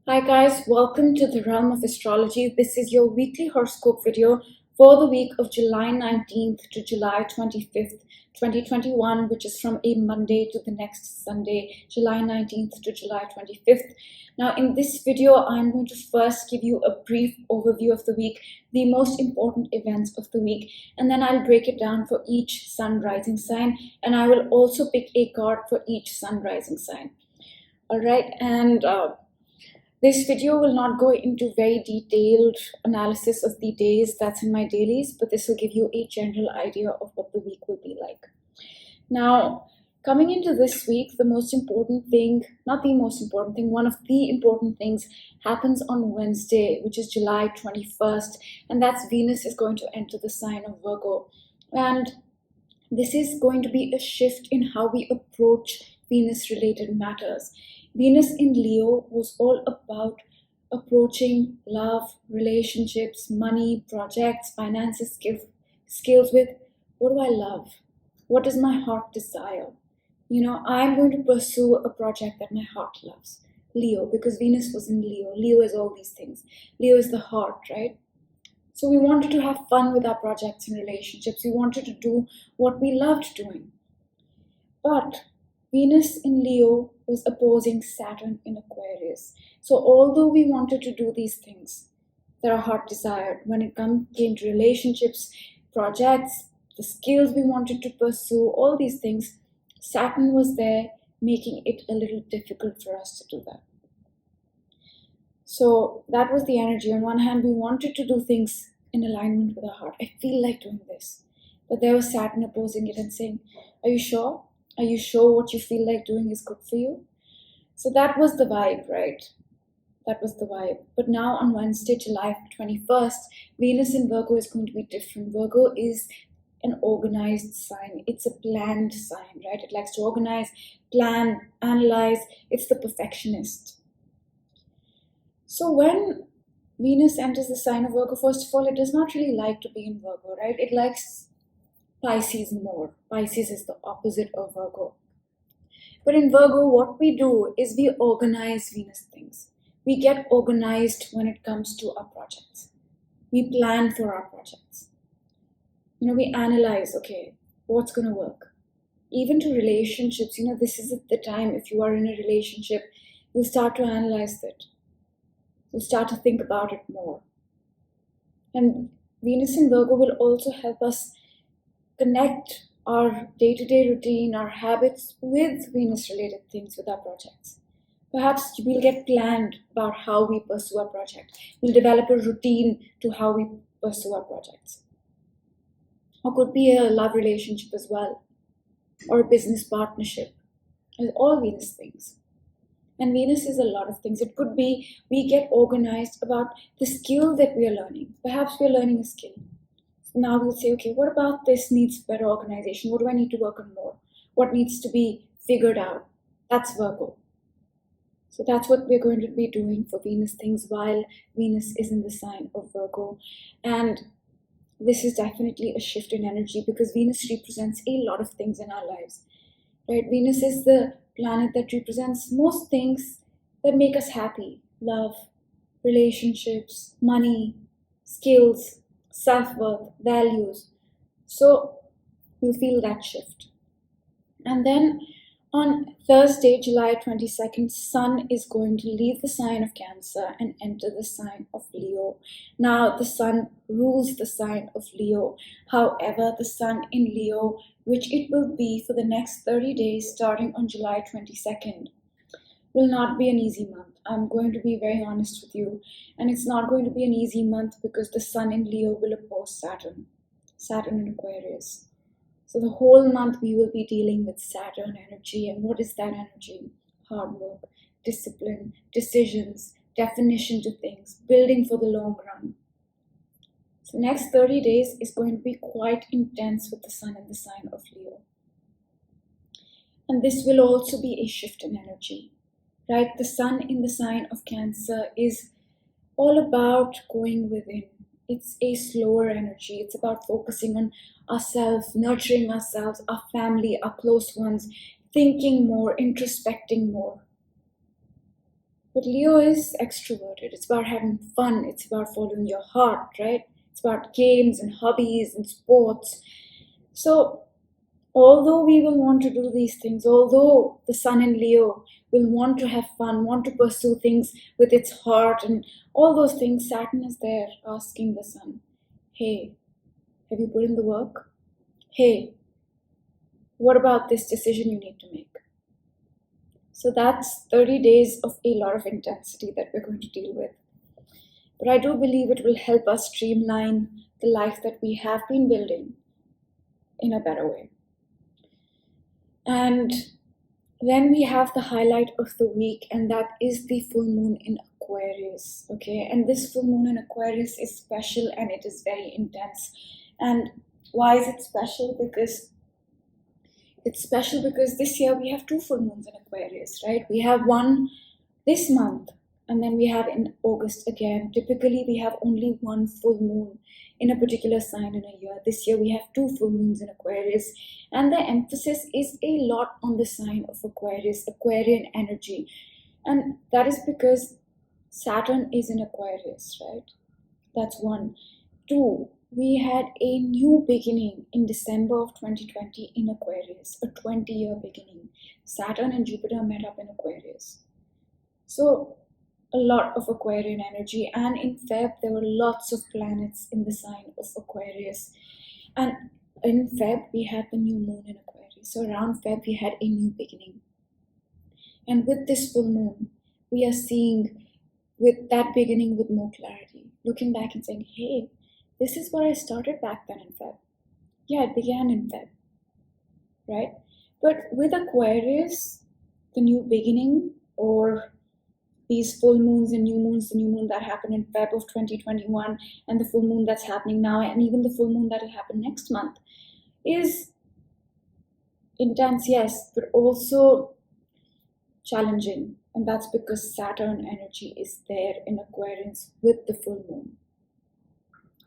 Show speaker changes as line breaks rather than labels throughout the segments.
Hi guys, welcome to the realm of astrology. This is your weekly horoscope video for the week of July 19th to July 25th, 2021, which is from a Monday to the next Sunday, July 19th to July 25th. Now in this video, I'm going to first give you a brief overview of the week, the most important events of the week, and then I'll break it down for each sun rising sign, and I will also pick a card for each sun rising sign. All right, and this video will not go into very detailed analysis of the days that's in my dailies, but this will give you a general idea of what the week will be like. Now, coming into this week, the most important thing, not the most important thing, one of the important things happens on Wednesday, which is July 21st, and that's Venus is going to enter the sign of Virgo. And this is going to be a shift in how we approach Venus-related matters. Venus in Leo was all about approaching love, relationships, money, projects, finances, skills with what do I love? What does my heart desire? I'm going to pursue a project that my heart loves. Leo, because Venus was in Leo. Leo is all these things. Leo is the heart, right? So we wanted to have fun with our projects and relationships. We wanted to do what we loved doing. But Venus in Leo was opposing Saturn in Aquarius. So although we wanted to do these things that our heart desired, when it came to relationships, projects, the skills we wanted to pursue, all these things, Saturn was there making it a little difficult for us to do that. So that was the energy. On one hand, we wanted to do things in alignment with our heart. I feel like doing this. But there was Saturn opposing it and saying, are you sure? Are you sure what you feel like doing is good for you? So that was the vibe, right? That was the vibe. But now on Wednesday, July 21st, Venus in Virgo is going to be different. Virgo is an organized sign. It's a planned sign, right? It likes to organize, plan, analyze. It's the perfectionist. So when Venus enters the sign of Virgo, first of all, it does not really like to be in Virgo, right? It likes Pisces more. Pisces is the opposite of Virgo. But in Virgo, what we do is we organize Venus things. We get organized when it comes to our projects. We plan for our projects. We analyze, okay, what's going to work? Even to relationships, this is the time, if you are in a relationship, you'll start to analyze it. You'll start to think about it more. And Venus in Virgo will also help us connect our day-to-day routine, our habits with Venus-related things, with our projects. Perhaps we'll get planned about how we pursue our project. We'll develop a routine to how we pursue our projects. Or could be a love relationship as well, or a business partnership. All Venus things. And Venus is a lot of things. It could be we get organized about the skill that we are learning. Perhaps we are learning a skill. Now we'll say, okay, what about this needs better organization? What do I need to work on more? What needs to be figured out? That's Virgo. So that's what we're going to be doing for Venus things while Venus is in the sign of Virgo. And this is definitely a shift in energy because Venus represents a lot of things in our lives, right? Venus is the planet that represents most things that make us happy. Love, relationships, money, skills, self-worth, values. So you feel that shift. And then on Thursday, July 22nd, Sun is going to leave the sign of Cancer and enter the sign of Leo. Now, the Sun rules the sign of Leo. However, the Sun in Leo, which it will be for the next 30 days starting on July 22nd, will not be an easy month. I'm going to be very honest with you. And it's not going to be an easy month because the Sun in Leo will oppose Saturn. Saturn in Aquarius. So the whole month we will be dealing with Saturn energy. And what is that energy? Hard work, discipline, decisions, definition to things, building for the long run. So next 30 days is going to be quite intense with the Sun in the sign of Leo. And this will also be a shift in energy. Right, the Sun in the sign of Cancer is all about going within. It's a slower energy. It's about focusing on ourselves, nurturing ourselves, our family, our close ones, thinking more, introspecting more. But Leo is extroverted. It's about having fun. It's about following your heart, right? It's about games and hobbies and sports. So, although we will want to do these things, although the Sun in Leo will want to have fun, want to pursue things with its heart and all those things, Saturn is there asking the Sun, hey, have you put in the work? Hey, what about this decision you need to make? So that's 30 days of a lot of intensity that we're going to deal with. But I do believe it will help us streamline the life that we have been building in a better way. And then we have the highlight of the week, and that is the full moon in Aquarius. Okay, and this full moon in Aquarius is special and it is very intense. And why is it special? Because it's special because this year we have 2 full moons in Aquarius, right? We have one this month, and then we have in August again. Typically, we have only 1 full moon in a particular sign in a year. This year, we have 2 full moons in Aquarius, and the emphasis is a lot on the sign of Aquarius, Aquarian energy. And that is because Saturn is in Aquarius, right? That's 1. 2, we had a new beginning in December of 2020 in Aquarius, a 20-year beginning. Saturn and Jupiter met up in Aquarius. So a lot of Aquarian energy, and in Feb there were lots of planets in the sign of Aquarius. And in Feb we had the new moon in Aquarius. So around Feb we had a new beginning. And with this full moon, we are seeing with that beginning with more clarity, looking back and saying, hey, this is what I started back then in Feb. Yeah, it began in Feb, right? But with Aquarius, the new beginning, or these full moons and new moons, the new moon that happened in Feb of 2021 and the full moon that's happening now, and even the full moon that will happen next month, is intense, yes, but also challenging. And that's because Saturn energy is there in Aquarius with the full moon.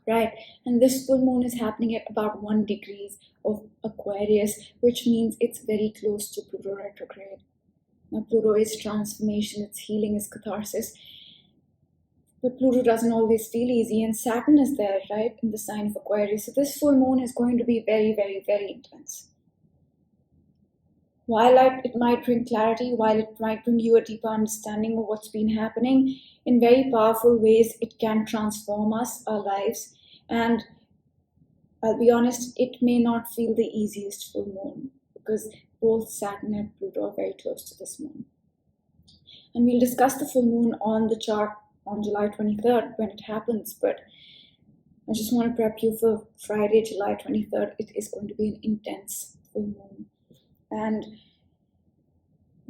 Right, and this full moon is happening at about 1 degree of Aquarius, which means it's very close to Pluto retrograde. Now, Pluto is transformation, it's healing, it's catharsis. But Pluto doesn't always feel easy, and Saturn is there, right, in the sign of Aquarius. So this full moon is going to be very, very, very intense. While it might bring clarity, while it might bring you a deeper understanding of what's been happening, in very powerful ways, it can transform us, our lives. And I'll be honest, it may not feel the easiest full moon because both Saturn and Pluto are very close to this moon. And we'll discuss the full moon on the chart on July 23rd when it happens. But I just want to prep you for Friday, July 23rd. It is going to be an intense full moon. And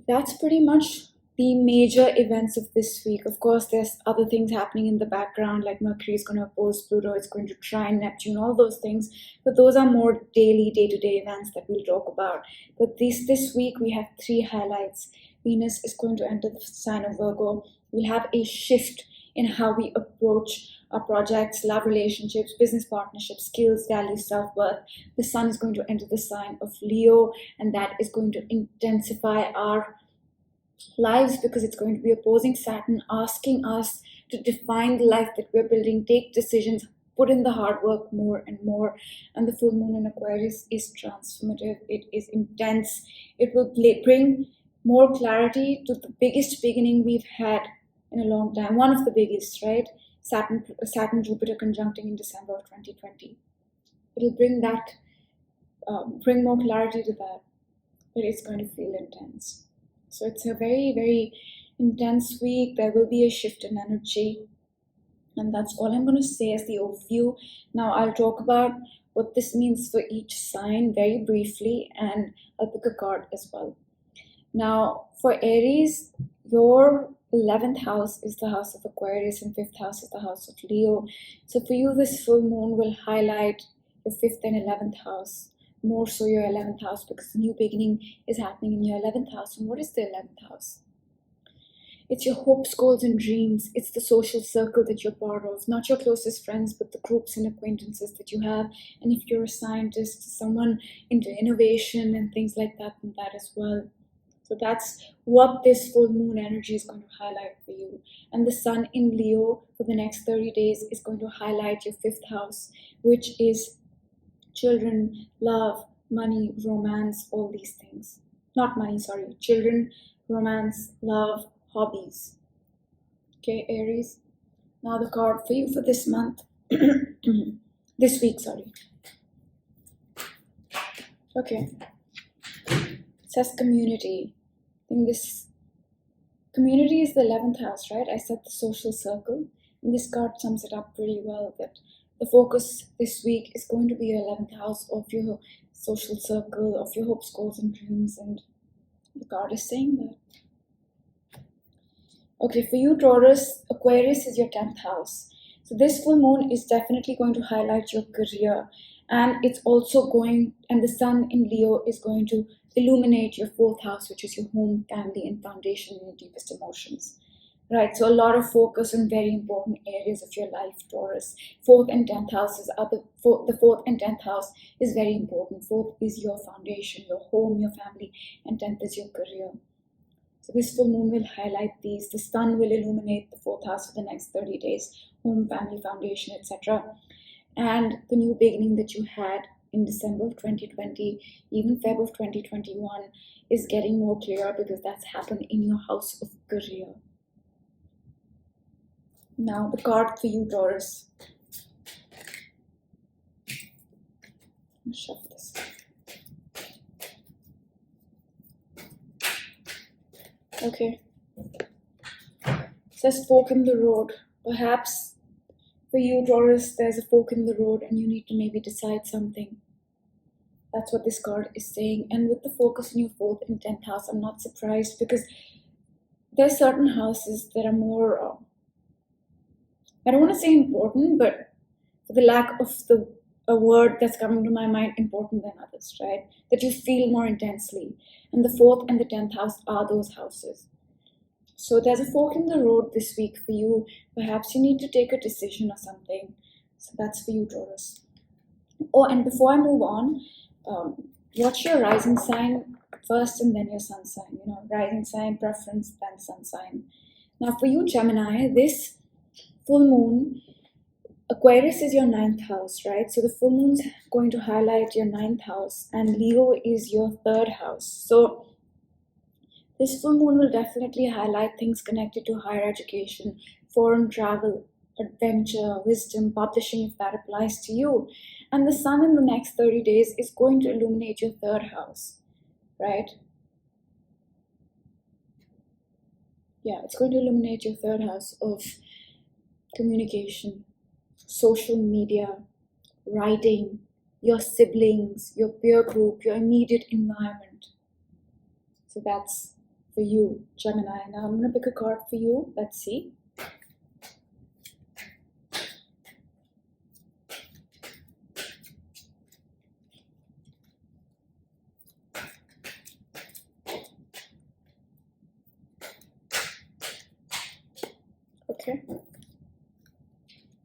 that's pretty much the major events of this week. Of course, there's other things happening in the background, like Mercury is going to oppose Pluto, it's going to trine Neptune, all those things. But those are more daily, day-to-day events that we'll talk about. But this week, we have 3 highlights. Venus is going to enter the sign of Virgo. We'll have a shift in how we approach our projects, love relationships, business partnerships, skills, values, self-worth. The Sun is going to enter the sign of Leo, and that is going to intensify our lives because it's going to be opposing Saturn, asking us to define the life that we're building, take decisions, put in the hard work more and more. And the full moon in Aquarius is transformative. It is intense. It will bring more clarity to the biggest beginning we've had in a long time. One of the biggest, right? Saturn Jupiter conjuncting in December of 2020. It'll bring that, bring more clarity to that, but it's going to feel intense. So it's a very, very intense week. There will be a shift in energy. And that's all I'm going to say as the overview. Now I'll talk about what this means for each sign very briefly, and I'll pick a card as well. Now for Aries, your 11th house is the house of Aquarius and 5th house is the house of Leo. So for you, this full moon will highlight your 5th and 11th house. More so your 11th house, because the new beginning is happening in your 11th house. And what is the 11th house? It's your hopes, goals, and dreams. It's the social circle that you're part of, not your closest friends, but the groups and acquaintances that you have. And if you're a scientist, someone into innovation and things like that, then that as well. So that's what this full moon energy is going to highlight for you. And the sun in Leo for the next 30 days is going to highlight your 5th house, which is children, love, money, romance, all these things. Not money, sorry. Children, romance, love, hobbies. Okay, Aries. Now the card for you for this month. This week, sorry. Okay. It says community. I think this community is the 11th house, right? I said the social circle. And this card sums it up pretty well, that the focus this week is going to be your 11th house of your social circle, of your hopes, goals, and dreams. And the card is saying that. Okay, for you, Taurus, Aquarius is your 10th house. So this full moon is definitely going to highlight your career. And it's also going, and the sun in Leo is going to illuminate your 4th house, which is your home, family, and foundation, and your deepest emotions. Right, so a lot of focus on very important areas of your life, Taurus. 4th and 10th houses are the 4th and 10th house is very important. 4th is your foundation, your home, your family, and 10th is your career. So this full moon will highlight these. The sun will illuminate the 4th house for the next 30 days, home, family, foundation, etc. And the new beginning that you had in December of 2020, even Feb of 2021, is getting more clear because that's happened in your house of career. Now the card for you, Taurus. I'll shuffle this. Okay. It says fork in the road. Perhaps for you, Taurus, there's a fork in the road and you need to maybe decide something. That's what this card is saying. And with the focus on your 4th and 10th house, I'm not surprised because there's certain houses that are more, I don't want to say important, but for the lack of a word that's coming to my mind, important than others, right? That you feel more intensely. And the 4th and the 10th house are those houses. So there's a fork in the road this week for you. Perhaps you need to take a decision or something. So that's for you, Taurus. Oh, and before I move on, watch your rising sign first and then your sun sign. You know, rising sign, preference, then sun sign. Now for you, Gemini, this full moon, Aquarius is your 9th house, right? So the full moon's going to highlight your 9th house, and Leo is your 3rd house. So this full moon will definitely highlight things connected to higher education, foreign travel, adventure, wisdom, publishing, if that applies to you. And the sun in the next 30 days is going to illuminate your 3rd house, right? Yeah, it's going to illuminate your 3rd house of communication, social media, writing, your siblings, your peer group, your immediate environment. So that's for you, Gemini. Now I'm going to pick a card for you. Let's see. Okay. It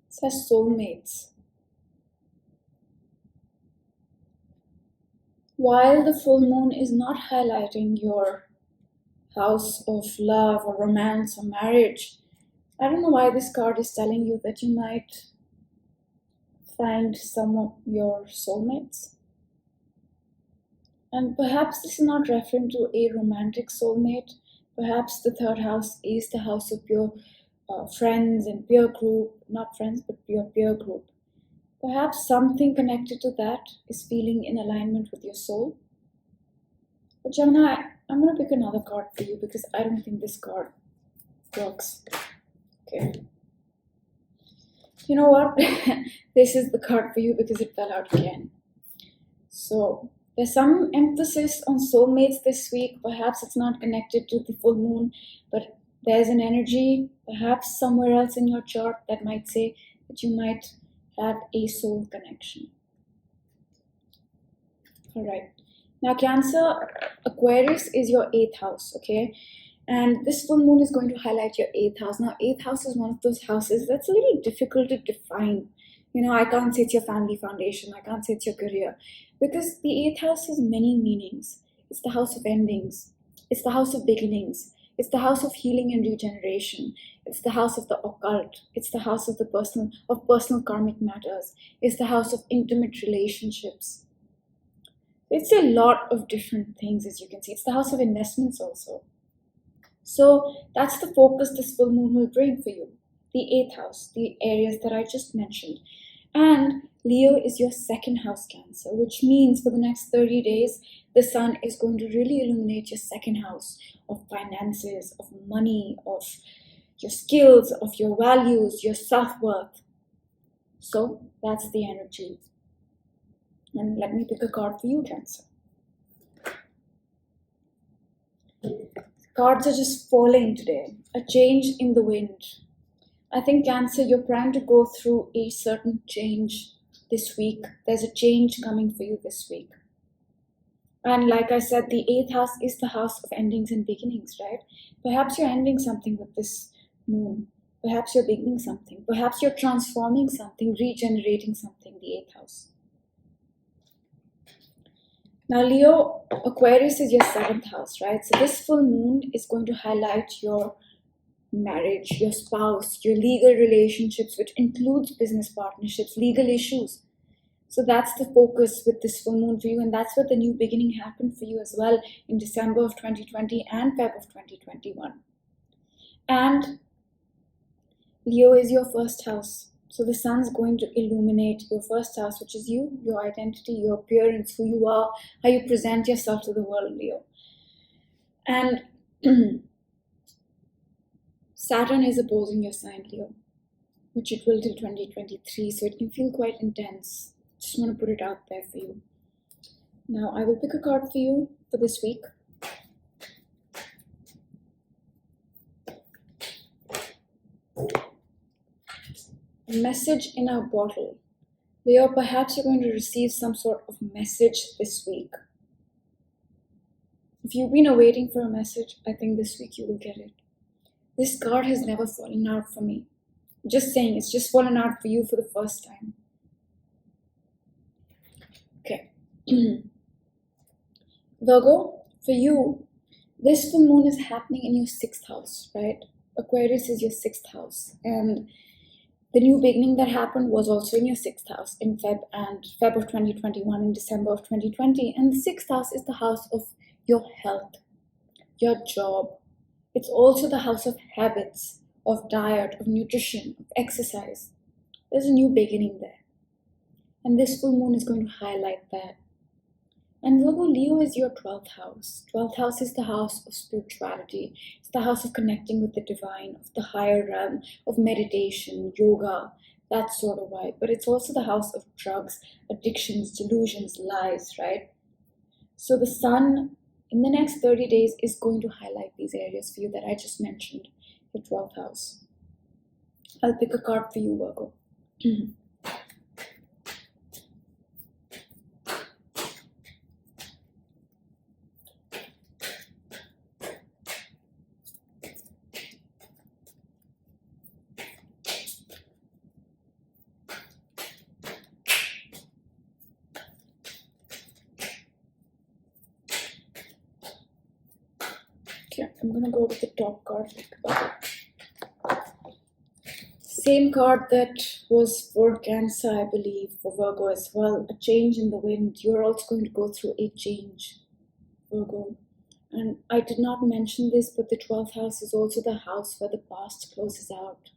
says soulmates. While the full moon is not highlighting your house of love or romance or marriage, I don't know why this card is telling you that you might find some of your soulmates. And perhaps this is not referring to a romantic soulmate. Perhaps the 3rd house is the house of your friends and peer group, not friends, but your peer group. Perhaps something connected to that is feeling in alignment with your soul. But Gemini, I'm going to pick another card for you because I don't think this card works. Okay. You know what? This is the card for you because it fell out again. So there's some emphasis on soulmates this week. Perhaps it's not connected to the full moon, but there's an energy perhaps somewhere else in your chart that might say that you might have a soul connection. All right. Now Cancer, Aquarius is your 8th house, okay? And this full moon is going to highlight your 8th house. Now 8th house is one of those houses that's a little difficult to define. You know, I can't say it's your family foundation. I can't say it's your career. Because the 8th house has many meanings. It's the house of endings. It's the house of beginnings. It's the house of healing and regeneration. It's the house of the occult. It's the house of personal karmic matters. It's the house of intimate relationships. It's a lot of different things, as you can see. It's the house of investments also. So that's the focus this full moon will bring for you. The eighth house, the areas that I just mentioned. And Leo is your second house Cancer, which means for the next 30 days, the sun is going to really illuminate your second house of finances, of money, of your skills, of your values, your self-worth. So that's the energy. And let me pick a card for you, Cancer. Cards are just falling today. A change in the wind. I think Cancer, you're trying to go through a certain change this week. There's a change coming for you this week. And like I said, the eighth house is the house of endings and beginnings, right? Perhaps you're ending something with this moon. Perhaps you're beginning something. Perhaps you're transforming something, regenerating something, the eighth house. Now, Leo, Aquarius is your seventh house, right? So this full moon is going to highlight your marriage, your spouse, your legal relationships, which includes business partnerships, legal issues. So that's the focus with this full moon for you, and that's what the new beginning happened for you as well in December of 2020 and Feb of 2021. And Leo is your first house. So the sun's going to illuminate your first house, which is you, your identity, your appearance, who you are, how you present yourself to the world, Leo. And Saturn is opposing your sign, Leo, which it will till 2023, so it can feel quite intense. Just want to put it out there for you. Now, I will pick a card for you for this week. A message in a bottle. Leo, perhaps you're going to receive some sort of message this week. If you've been awaiting for a message, I think this week you will get it. This card has never fallen out for me. Just saying, it's just fallen out for you for the first time. Okay. Virgo, for you, this full moon is happening in your sixth house, right? Aquarius is your sixth house. And the new beginning that happened was also in your sixth house in Feb of 2021 and December of 2020. And the sixth house is the house of your health, your job. It's also the house of habits, of diet, of nutrition, of exercise. There's a new beginning there. And this full moon is going to highlight that. And Virgo, Leo is your 12th house. 12th house is the house of spirituality. It's the house of connecting with the divine, of the higher realm, of meditation, yoga, that sort of vibe. But it's also the house of drugs, addictions, delusions, lies, right? So the sun in the next 30 days is going to highlight these areas for you that I just mentioned, your 12th house. I'll pick a card for you, Virgo. Okay, I'm gonna go with the top card. Same card that was for Cancer, I believe, for Virgo as well. A change in the wind. You're also going to go through a change, Virgo. And I did not mention this, but the 12th house is also the house where the past closes out,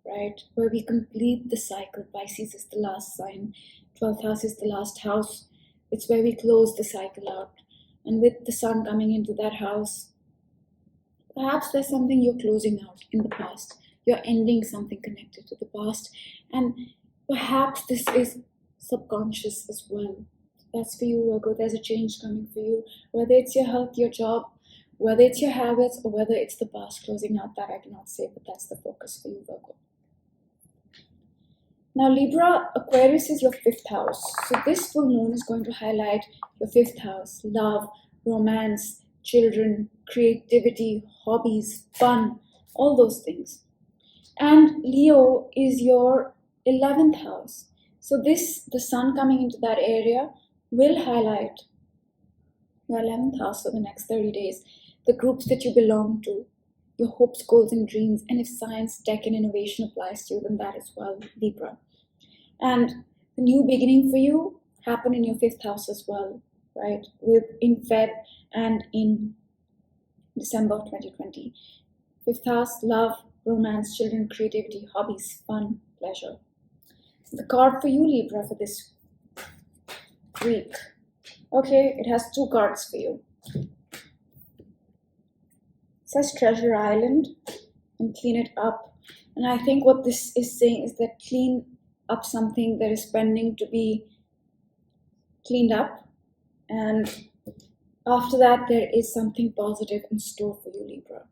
right? Where we complete the cycle. Pisces is the last sign. 12th house is the last house. It's where we close the cycle out. And with the sun coming into that house, perhaps there's something you're closing out in the past. You're ending something connected to the past. And perhaps this is subconscious as well. That's for you, Virgo. There's a change coming for you. Whether it's your health, your job, whether it's your habits, or whether it's the past closing out, that I cannot say, but that's the focus for you, Virgo. Now, Libra, Aquarius is your 5th house. So this full moon is going to highlight your 5th house. Love, romance, children, creativity, hobbies, fun, all those things. And Leo is your 11th house. So the sun coming into that area will highlight your 11th house for the next 30 days, the groups that you belong to, your hopes, goals, and dreams. And if science, tech, and innovation applies to you, then that as well, Libra. And the new beginning for you happened in your 5th house as well, right? In Feb and in December of 2020. 5th house, love, romance, children, creativity, hobbies, fun, pleasure. The card for you, Libra, for this week. Okay, it has 2 cards for you. It says Treasure Island and clean it up. And I think what this is saying is that clean up something that is pending to be cleaned up. And after that, there is something positive in store for you, Libra.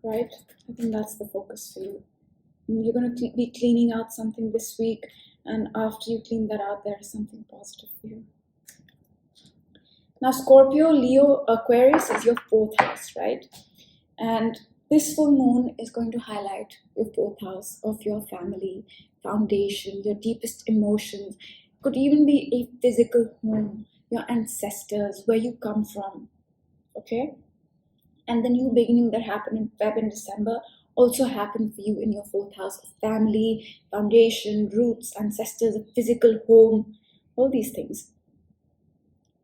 Right? I think that's the focus for you. You're going to be cleaning out something this week. And after you clean that out, there is something positive for you. Now, Scorpio, Leo, Aquarius is your 4th house, right? And this full moon is going to highlight your 4th house of your family, foundation, your deepest emotions. Could even be a physical home, your ancestors, where you come from, okay? And the new beginning that happened in Feb and December also happened for you in your 4th house of family, foundation, roots, ancestors, a physical home, all these things.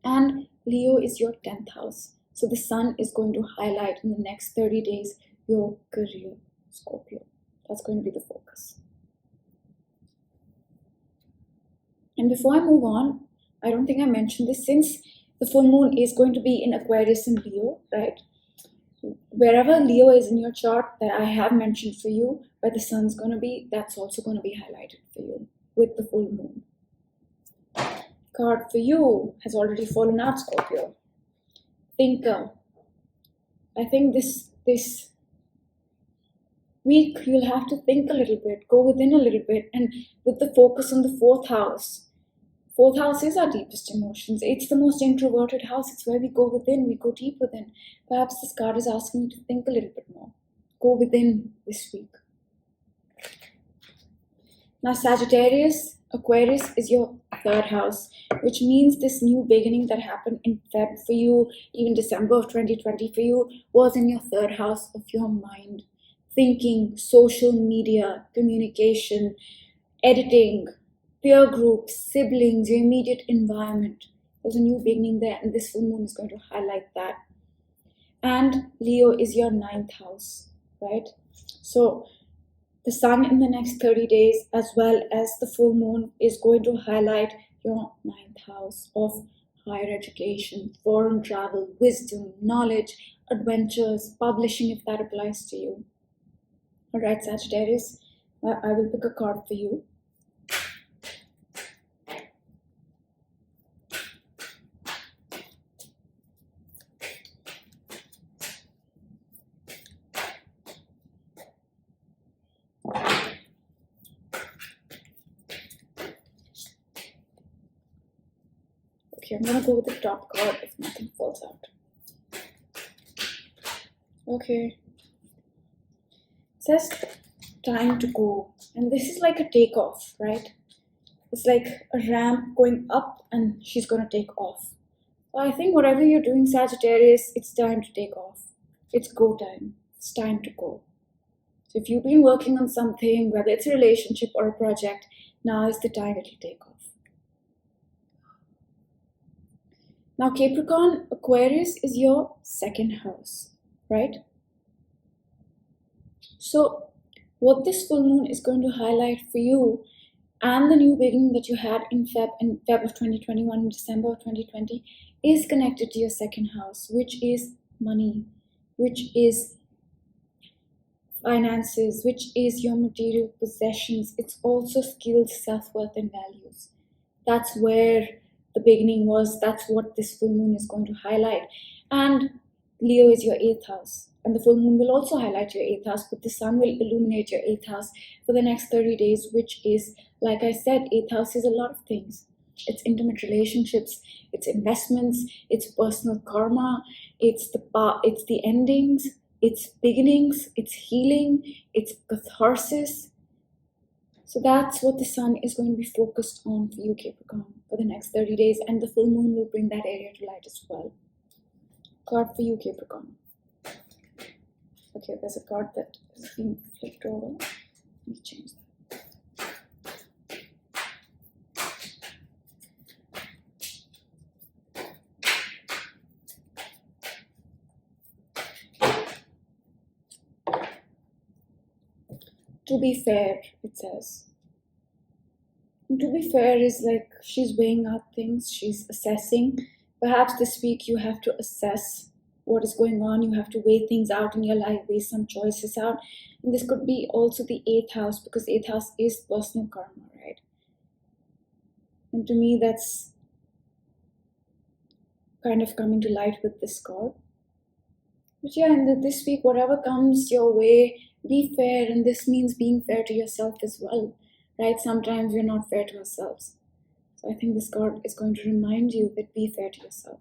And Leo is your 10th house. So the sun is going to highlight in the next 30 days your career, Scorpio. That's going to be the focus. And before I move on, I don't think I mentioned this, since the full moon is going to be in Aquarius and Leo, right? Wherever Leo is in your chart that I have mentioned for you, where the sun's going to be, that's also going to be highlighted for you with the full moon. Card for you has already fallen out, Scorpio. Thinker. I think this week you'll have to think a little bit, go within a little bit, and with the focus on the 4th house. 4th house is our deepest emotions. It's the most introverted house. It's where we go within, we go deep within. Perhaps this card is asking you to think a little bit more. Go within this week. Now, Sagittarius, Aquarius is your 3rd house, which means this new beginning that happened in Feb for you, even December of 2020 for you, was in your 3rd house of your mind. Thinking, social media, communication, editing, peer groups, siblings, your immediate environment. There's a new beginning there, and this full moon is going to highlight that. And Leo is your 9th house, right? So the sun in the next 30 days, as well as the full moon, is going to highlight your 9th house of higher education, foreign travel, wisdom, knowledge, adventures, publishing, if that applies to you. All right, Sagittarius, I will pick a card for you. Okay, I'm going to go with the top card if nothing falls out. Okay. It says time to go. And this is like a takeoff, right? It's like a ramp going up and she's going to take off. So I think whatever you're doing, Sagittarius, it's time to take off. It's go time. It's time to go. So if you've been working on something, whether it's a relationship or a project, now is the time it'll take off. Now, Capricorn, Aquarius is your 2nd house, right? So what this full moon is going to highlight for you, and the new beginning that you had in Feb of 2021 and December of 2020, is connected to your 2nd house, which is money, which is finances, which is your material possessions. It's also skills, self-worth, and values. That's where the beginning was. That's what this full moon is going to highlight. And Leo is your 8th house. And the full moon will also highlight your 8th house, but the sun will illuminate your 8th house for the next 30 days, which is, like I said, 8th house is a lot of things. It's intimate relationships, it's investments, it's personal karma, it's the endings, it's beginnings, it's healing, it's catharsis. So that's what the sun is going to be focused on for you, Capricorn, for the next 30 days. And the full moon will bring that area to light as well. Card for you, Capricorn. Okay, there's a card that is being flipped over. Let me change that. To be fair, it says. And to be fair is like she's weighing out things, she's assessing. Perhaps this week you have to assess what is going on. You have to weigh things out in your life, weigh some choices out. And this could be also the 8th house, because the 8th house is personal karma, right? And to me, that's kind of coming to light with this card. But yeah, this week, whatever comes your way, be fair. And this means being fair to yourself as well, right? Sometimes we're not fair to ourselves. So I think this card is going to remind you that be fair to yourself,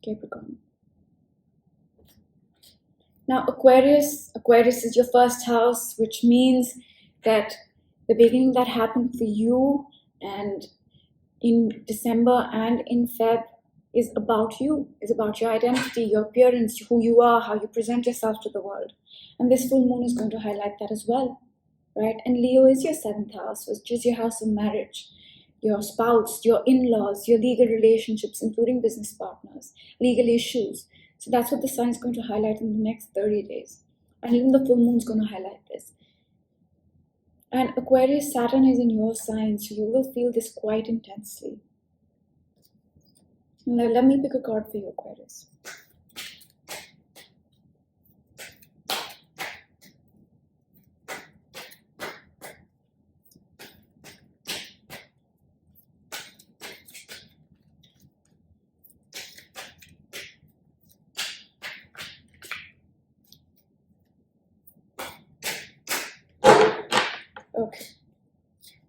Capricorn. Now, Aquarius is your first house, which means that the beginning that happened for you and in December and in Feb is about you, is about your identity, your appearance, who you are, how you present yourself to the world. And this full moon is going to highlight that as well, right? And Leo is your 7th house, which is your house of marriage, your spouse, your in-laws, your legal relationships, including business partners, legal issues. So that's what the sun is going to highlight in the next 30 days. And even the full moon is going to highlight this. And Aquarius, Saturn is in your sign, so you will feel this quite intensely. Let me pick a card for you, Aquarius. Okay,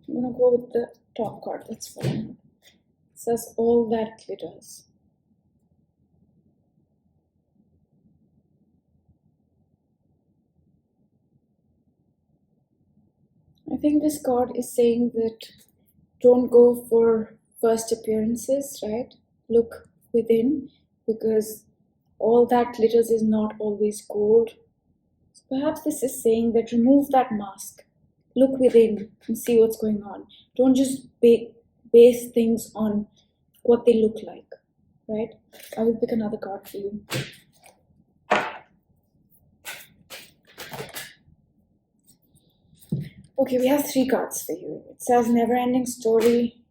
I'm gonna go with the top card that's falling. It says all that glitters. I think this card is saying that don't go for first appearances, right? Look within, because all that glitters is not always gold. So perhaps this is saying that remove that mask. Look within and see what's going on. Don't just base things on what they look like, right? I will pick another card for you. Okay, we have 3 cards for you. It says never-ending story.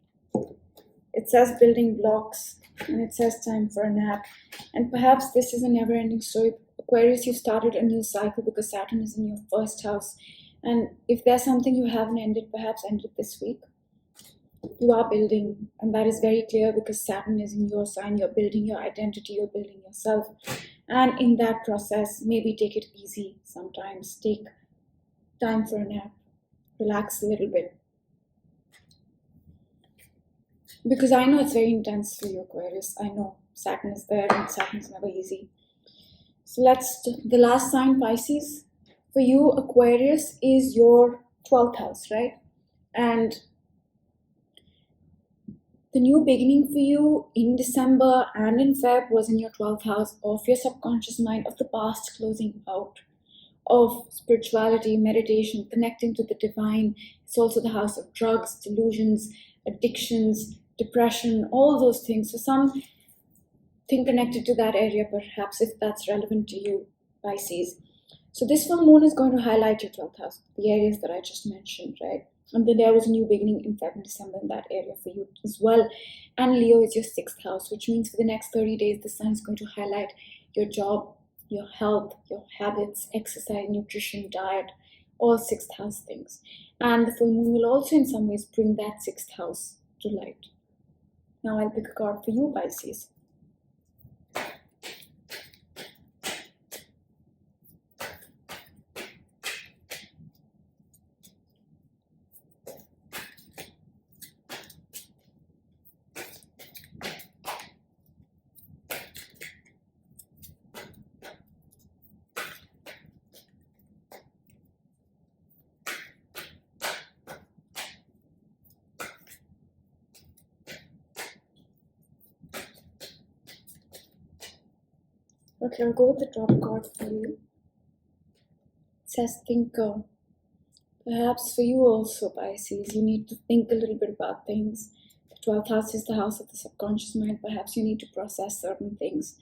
It says building blocks. And it says time for a nap. And perhaps this is a never-ending story. Aquarius, you started a new cycle because Saturn is in your first house. And if there's something you haven't ended, perhaps end it this week. You are building, and that is very clear because Saturn is in your sign. You're building your identity, you're building yourself. And in that process, maybe take it easy sometimes. Take time for a nap. Relax a little bit. Because I know it's very intense for you, Aquarius. I know Saturn is there and Saturn's never easy. So the last sign, Pisces. For you, Aquarius is your 12th house, right? And the new beginning for you in December and in Feb was in your 12th house of your subconscious mind, of the past closing out, of spirituality, meditation, connecting to the divine. It's also the house of drugs, delusions, addictions, depression, all those things. So something connected to that area, perhaps, if that's relevant to you, Pisces. So this full moon is going to highlight your 12th house, the areas that I just mentioned, right? And then there was a new beginning in Feb and December in that area for you as well. And Leo is your 6th house, which means for the next 30 days, the sun is going to highlight your job, your health, your habits, exercise, nutrition, diet, all 6th house things. And the full moon will also in some ways bring that 6th house to light. Now I'll pick a card for you, Pisces. Okay, I'll go with the top card for you. It says thinker. Perhaps for you also, Pisces, you need to think a little bit about things. The 12th house is the house of the subconscious mind. Perhaps you need to process certain things,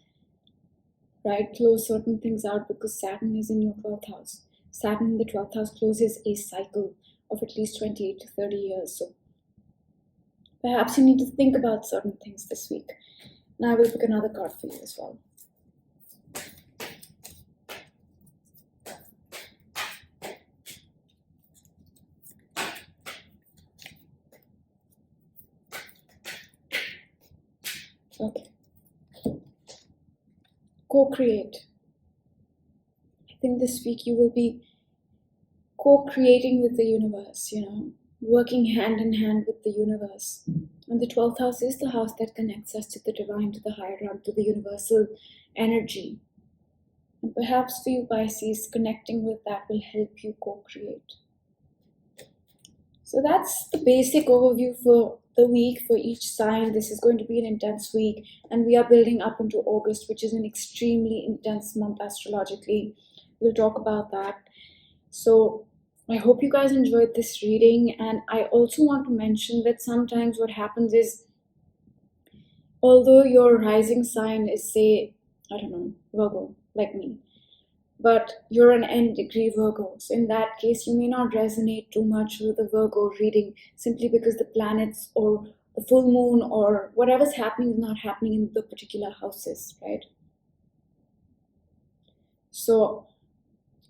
right? Close certain things out because Saturn is in your 12th house. Saturn in the 12th house closes a cycle of at least 28 to 30 years. So perhaps you need to think about certain things this week. Now I will pick another card for you as well. Okay. Co-create. I think this week you will be co-creating with the universe, working hand in hand with the universe. And the 12th house is the house that connects us to the divine, to the higher realm, to the universal energy. And perhaps for you, Pisces, connecting with that will help you co-create. So that's the basic overview for the week for each sign. This is going to be an intense week, and we are building up into August, which is an extremely intense month astrologically. We'll talk about that. So I hope you guys enjoyed this reading, and I also want to mention that sometimes what happens is, although your rising sign is, say, I don't know, Virgo, like me, but you're an N degree Virgo. So in that case, you may not resonate too much with the Virgo reading simply because the planets or the full moon or whatever's happening is not happening in the particular houses, right? So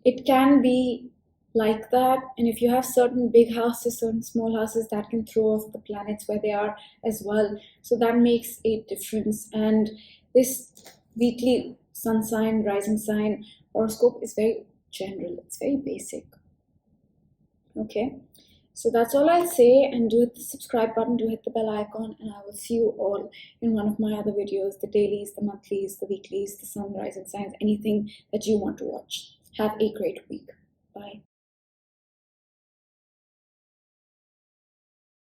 it can be like that. And if you have certain big houses, certain small houses, that can throw off the planets where they are as well. So that makes a difference. And this weekly sun sign, rising sign, horoscope is very general, it's very basic. Okay, so that's all I'll say, and do hit the subscribe button, do hit the bell icon, and I will see you all in one of my other videos, the dailies, the monthlies, the weeklies, the sun, rising signs, anything that you want to watch. Have a great week. Bye.